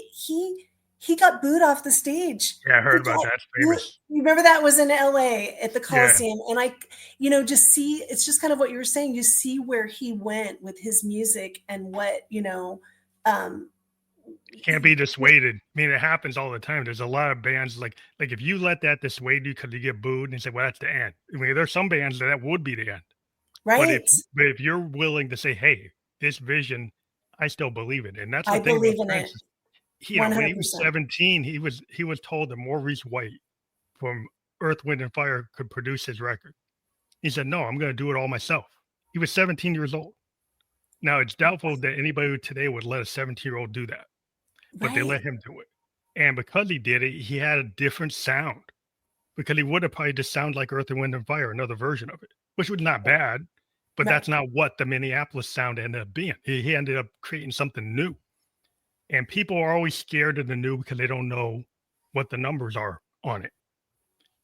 he got booed off the stage. Yeah, I heard The about guy, that, it's you famous. remember that was in LA at the Yeah. Coliseum, and just see, it's just kind of what you were saying. You see where he went with his music and what, um, Can't be dissuaded. I mean, it happens all the time. There's a lot of bands like if you let that dissuade you because you get booed and say, "Well, that's the end." I mean, there's some bands that would be the end. But if right? but if you're willing to say, "Hey, this vision, I still believe it," and that's the I thing about believe in it Prince is, when he was 100%. 17, he was told that Maurice White from Earth, Wind and Fire could produce his record. He said, "No, I'm gonna do it all myself." He was 17 years old. Now it's doubtful that anybody today would let a 17-year-old do that, but they Right, let him do it. And because he did it, he had a different sound. Because he would have probably just sound like Earth and Wind and Fire, another version of it, which was not bad, but right. that's not what the Minneapolis sound ended up being. He ended up creating something new. And people are always scared of the new because they don't know what the numbers are on it.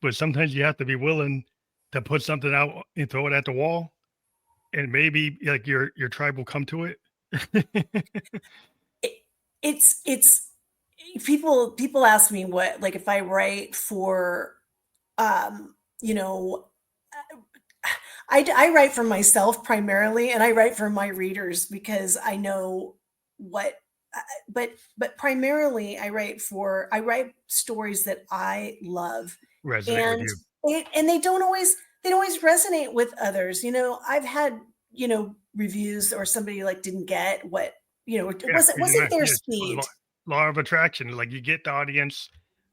But sometimes you have to be willing to put something out and throw it at the wall, and maybe like your tribe will come to it. It, it's people ask me what, like, if I write for, you know, I write for myself primarily, and I write for my readers because I know what. But primarily, I write stories that I love, Resonate with and you. they don't always resonate with others. I've had reviews, or somebody like didn't get what, it Yeah, wasn't their yeah, speed. law of attraction. Like you get the audience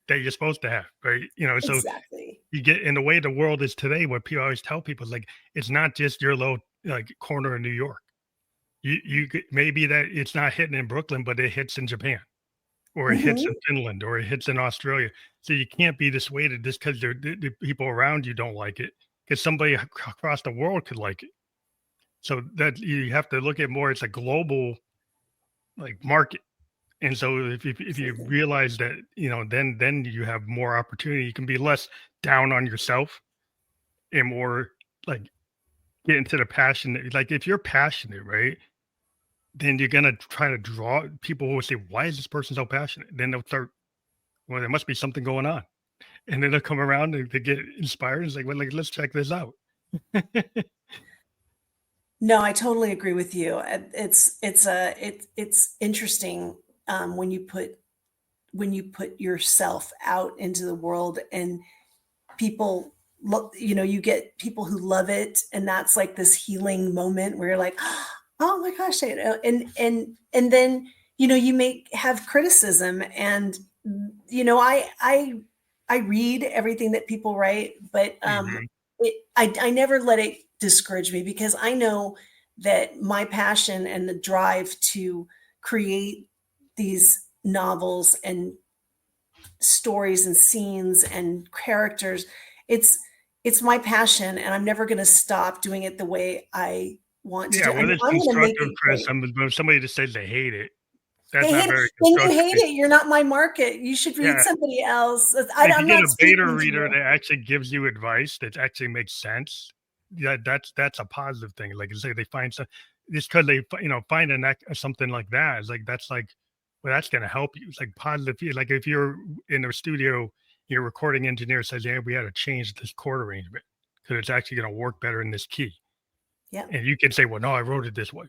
that you're supposed to have, right? So Exactly. you get in the way the world is today. What people always tell people is like it's not just your low like corner of New York. Maybe that it's not hitting in Brooklyn, but it hits in Japan, or it hits in Mhm. Finland, or it hits in Australia. So you can't be dissuaded just because the people around you don't like it, because somebody across the world could like it. So that you have to look at more. It's a global like market. And so if you Absolutely. realize that, then you have more opportunity. You can be less down on yourself and more like get into the passion. Like if you're passionate, right? Then you're gonna try to draw people will say, "Why is this person so passionate?" Then they'll start, well, there must be something going on. And then they'll come around and they get inspired. It's like, well, like, let's check this out. No, I totally agree with you. It's interesting, when you put yourself out into the world, and people look, you get people who love it, and that's like this healing moment where you're like, oh my gosh, and then you may have criticism, and I read everything that people write, but Mhm. I never let it discourage me, because I know that my passion and the drive to create these novels and stories and scenes and characters, it's it's my passion, and I'm never going to stop doing it the way I want to Yeah, do. I whether mean, it's I'm going to make constructive it great. criticism, but if somebody just says they hate it, that's They not hate it. very Then you constructive. hate it. You're not my market. You should read Yeah. somebody else. If you I'm get not a beta speaking to reader you. that actually gives you advice that actually makes sense, yeah, that's a positive thing. Like you say, they find some just because they find something like that is like that's like, well, that's going to help you. It's like positive. Like if you're in a studio, your recording engineer says, "Yeah, we had to change this chord arrangement because it's actually going to work better in this key," Yeah. and you can say, "Well, no, I wrote it this way."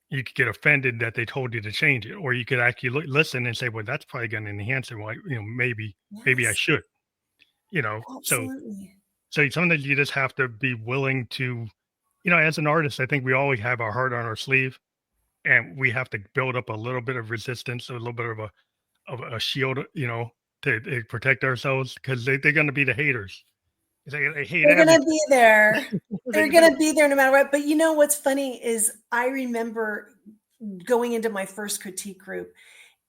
You could get offended that they told you to change it, or you could actually listen and say, "Well, that's probably going to enhance it. Well, maybe I Yes. should." So Absolutely. sometimes you just have to be willing to, as an artist, I think we always have our heart on our sleeve, and we have to build up a little bit of resistance, a little bit of a shield, to protect ourselves because they're going to be the haters. They hate They're gonna everything. be there. They're They, they, gonna be there no matter what. But you know what's funny is I remember going into my first critique group,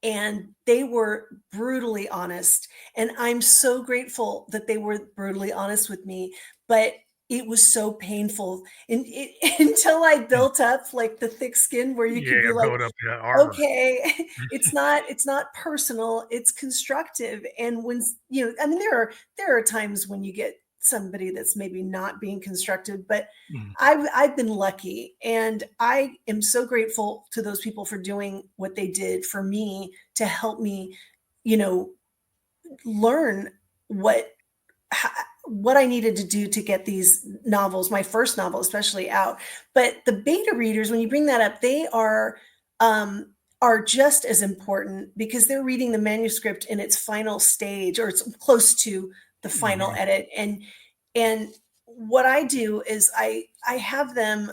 and they were brutally honest, and I'm so grateful that they were brutally honest with me, but it was so painful, and until I built up like the thick skin where you could yeah, be like, build up that armor. okay, it's not personal, it's constructive. And I mean, there are times when you get somebody that's maybe not being constructive, but Mm. I've been lucky, and I am so grateful to those people for doing what they did for me to help me, you know, learn what what I needed to do to get these novels, my first novel especially, out. But the beta readers, when you bring that up, they are just as important, because they're reading the manuscript in its final stage, or it's close to the final Mhm. edit. And what I do is I have them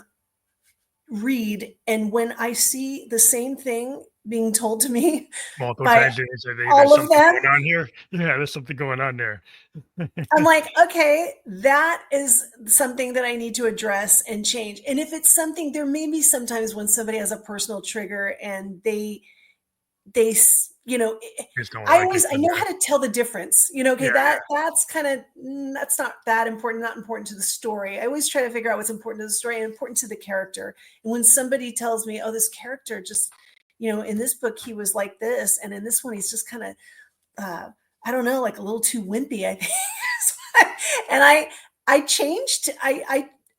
read, and when I see the same thing being told to me Multiple by times, and they say, "There's all of something them, going on here." Yeah, there's something going on there. I'm like, okay, that is something that I need to address and change. And if it's something, there may be sometimes when somebody has a personal trigger, and they s- you know eh, Just don't I like it always I 'cause, know how to tell the difference. Okay, yeah, that's kind of, that's not that important, not important to the story. I always try to figure out what's important to the story and important to the character. And when somebody tells me, oh, this character just in this book he was like this, and in this one he's just kind of, I don't know, like a little too wimpy, I think. And I changed.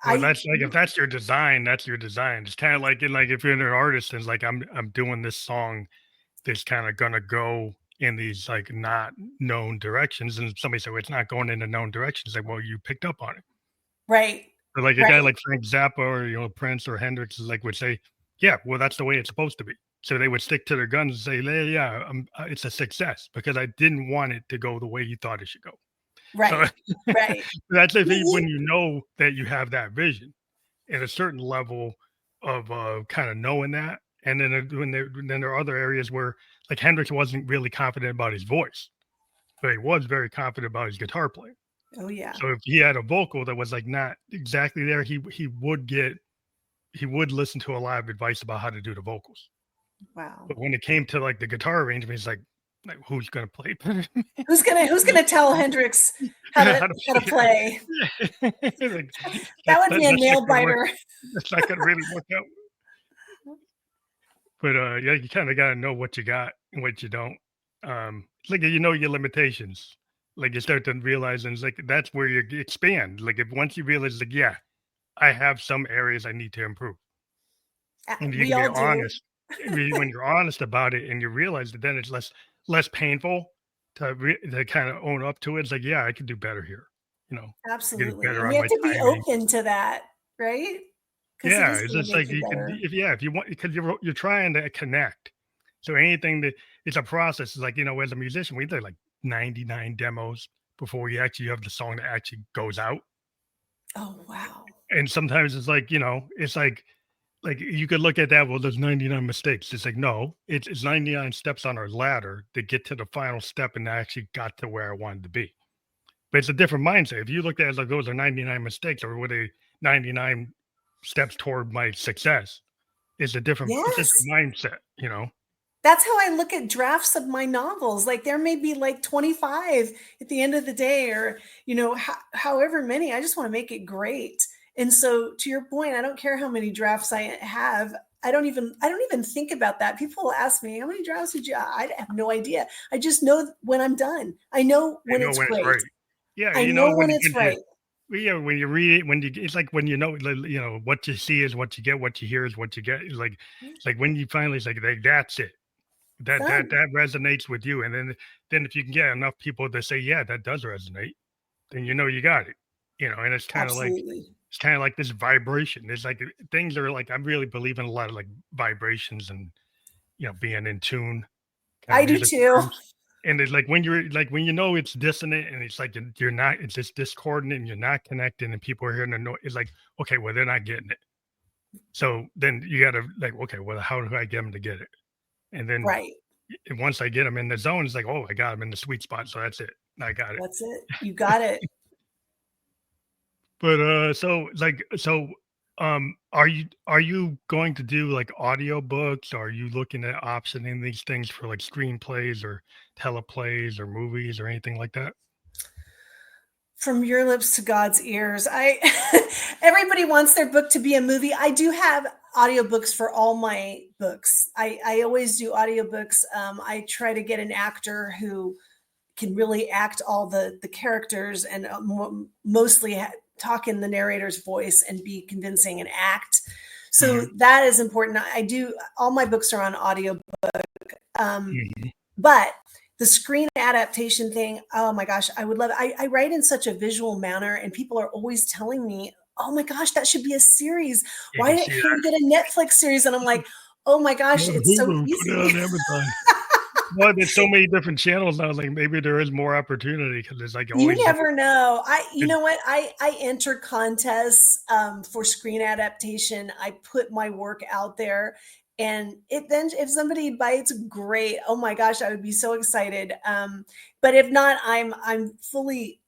Well, I that's like if that's your design, that's your design. It's kind of like in like if you're an artist and it's like I'm doing this song that's kind of gonna go in these like not known directions, and somebody said, well, it's not going in a known direction. It's like, well, you picked up on it. right, Or like a guy right, like Frank Zappa or Prince or Hendrix is like would say, yeah, well, that's the way it's supposed to be. So they would stick to their guns and say, yeah, yeah, it's a success because I didn't want it to go the way you thought it should go. So right, right. that's if You- when you know that you have that vision at a certain level of kind of knowing that. And then then there are other areas where like Hendrix wasn't really confident about his voice, but he was very confident about his guitar playing. oh yeah, So if he had a vocal that was like not exactly there, he would listen to a lot of advice about how to do the vocals. wow. But when it came to like the guitar arrangement, he's like who's gonna play better than me? Who's gonna tell Hendrix how How to to how to play? yeah. Like, That would be a that's not nail gonna work. biter. That's not gonna really work out. But yeah, you kind of got to know what you got and what you don't. It's like you know your limitations. Like you start to realize, and it's like that's where you expand. Like if once you realize, like yeah, I have some areas I need to improve, and you We can be all do. honest. When you're honest about it, and you realize that, then it's less painful to kind of own up to it. It's like yeah, I could do better here. I could do Absolutely. better And on we have my to be timing. open to that, right? Because it Yeah, is it's going to just like make you you could better. if you want because you're trying to connect. So anything that it's a process. It's like, as a musician, we did like 99 demos before we actually have the song that actually goes out. Oh, wow. And sometimes it's like, it's like you could look at that, well, there's 99 mistakes. It's like, no, it's 99 steps on our ladder to get to the final step and I actually got to where I wanted to be. But it's a different mindset. If you look at it as like those are 99 mistakes or were they 99 steps toward my success, it's a Yes. different mindset. That's how I look at drafts of my novels. Like there may be like 25 at the end of the day, or, however many. I just want to make it great. And so to your point, I don't care how many drafts I have. I don't even think about that. People will ask me, how many drafts did you? I have no idea. I just know when I'm done. I know You when know it's when it's great. right. Yeah, I know when when it's right. yeah, when you read it, it's like when what you see is what you get, what you hear is what you get. It's like when you finally it's like that's it. Done. That resonates with you. And then if you can get enough people to say, yeah, that does resonate, then you got it. And Absolutely. it's kind of like this vibration. It's like things are like I really believe in a lot of like vibrations and being in tune kind of I do musical too. terms. And it's like when when it's dissonant and it's like you're not, it's just discordant and you're not connecting and people are hearing the noise. It's like, okay, well, they're not getting it. So then you got to like, okay, well, how do I get them to get it? And then Right. once I get them in the zone, it's like, oh, I got them in the sweet spot. So that's it. I got it. That's it. You got it. But are you going to do like audiobooks? Are you looking at optioning these things for like screenplays or teleplays or movies or anything like that? From your lips to God's ears. I Everybody wants their book to be a movie. I do have audiobooks for all my books. I always do audiobooks. I try to get an actor who can really act all the characters and mostly talk in the narrator's voice and be convincing and act. So Mhm, that is important. I do all my books are on audio. mhm. But the screen adaptation thing, oh my gosh, I would love it. I write in such a visual manner, and people are always telling me, oh my gosh, that should be a series. You Why can see can't that. you get a Netflix series? And I'm like, oh my Go gosh, on it's so Hulu, put it easy. on Amazon. Well, there's so many different channels now. Like maybe there is more opportunity because there's like You always never know. You it, know what? I enter contests for screen adaptation. I put my work out there, and then if somebody bites, great. Oh my gosh, I would be so excited. But if not, I'm fully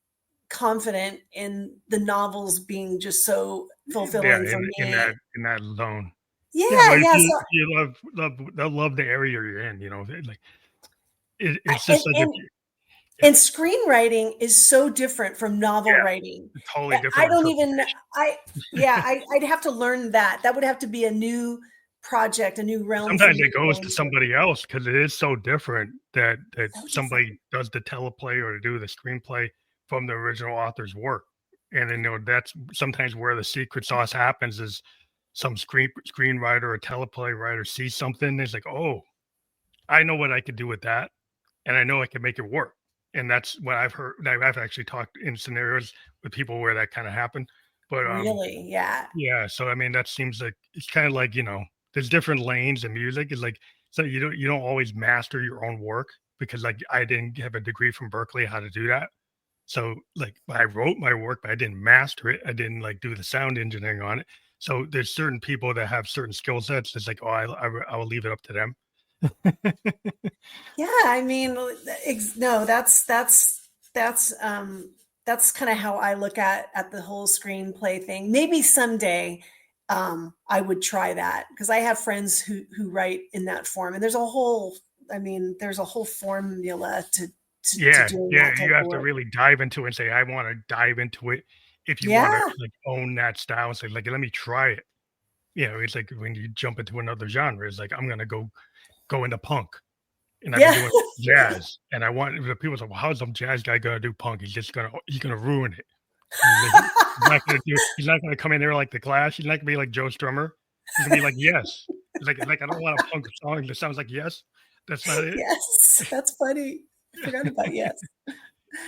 confident in the novels being just so yeah, fulfilling for me. in that zone. Yeah, Yeah, well, yeah. So if you love the area you're in, like I, it's just like if and you, yeah, and screenwriting is so different from novel yeah, writing. it's totally I different don't even interpretation. I yeah, I'd have to learn that. That would have to be a new project, a new realm for Sometimes me it to go goes to into. somebody else because it is so different that So different. somebody does the teleplay or do the screenplay from the original author's work. And then, that's sometimes where the secret sauce happens is some screenwriter or teleplay writer sees something, and it's like, "Oh, I know what I could do with that, and I know I can make it work." And that's what I've heard. I've actually talked in scenarios with people where that kinda happened. But, Really? Yeah. yeah, so I mean, that seems like it's kind of like, there's different lanes in music. It's like, so you don't always master your own work because like I didn't have a degree from Berkeley how to do that. So like I wrote my work, but I didn't master it. I didn't like do the sound engineering on it. So there's certain people that have certain skill sets. It's like, oh, I will leave it up to them. Yeah, I mean, no, that's kind of how I look at the whole screenplay thing. Maybe someday I would try that because I have friends who write in that form, and there's a whole formula to Yeah, doing yeah, that type you of have to work. really dive into it and say, I want to dive into it. If you want to Yeah, like own that style, say like, let me try it. It's like when you jump into another genre, it's like I'm gonna go into punk, and I've been yeah, doing jazz, and I want the people say, "Well, how's some jazz guy gonna do punk? He's gonna ruin it. He's not gonna come in there like the Clash. He's not gonna be like Joe Strummer. He's gonna be like Yes. Like I don't want a punk song that sounds like Yes. That's not it. yes, that's funny. I forgot about yes.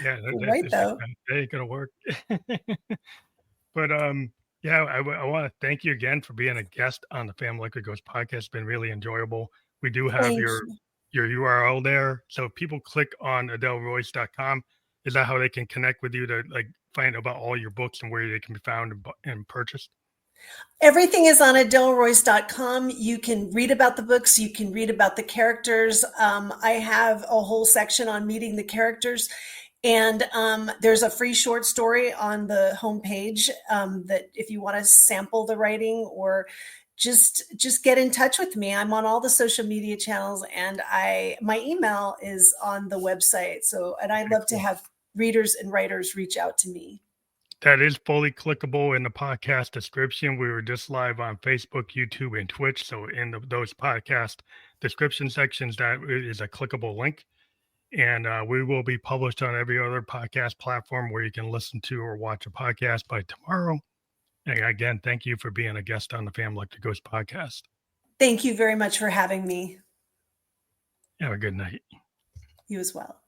Yeah, You're that right it's like though. that ain't gonna work. But yeah, I want to thank you again for being a guest on the Family Liquor Ghost podcast. It's been really enjoyable. We do have Thank your you. URL there, so if people click on AdeleRoyce.com. Is that how they can connect with you to like find about all your books and where they can be found and purchased? Everything is on AdeleRoyce.com. You can read about the books. You can read about the characters. I have a whole section on meeting the characters. And there's a free short story on the homepage that if you want to sample the writing or just get in touch with me. I'm on all the social media channels, and my email is on the website. So, and I Okay, love to cool. have readers and writers reach out to me. That is fully clickable in the podcast description. We were just live on Facebook, YouTube, and Twitch. So in those podcast description sections, that is a clickable link. And we will be published on every other podcast platform where you can listen to or watch a podcast by tomorrow. And again, thank you for being a guest on the Family Like the Ghost podcast. Thank you very much for having me. Have a good night. You as well.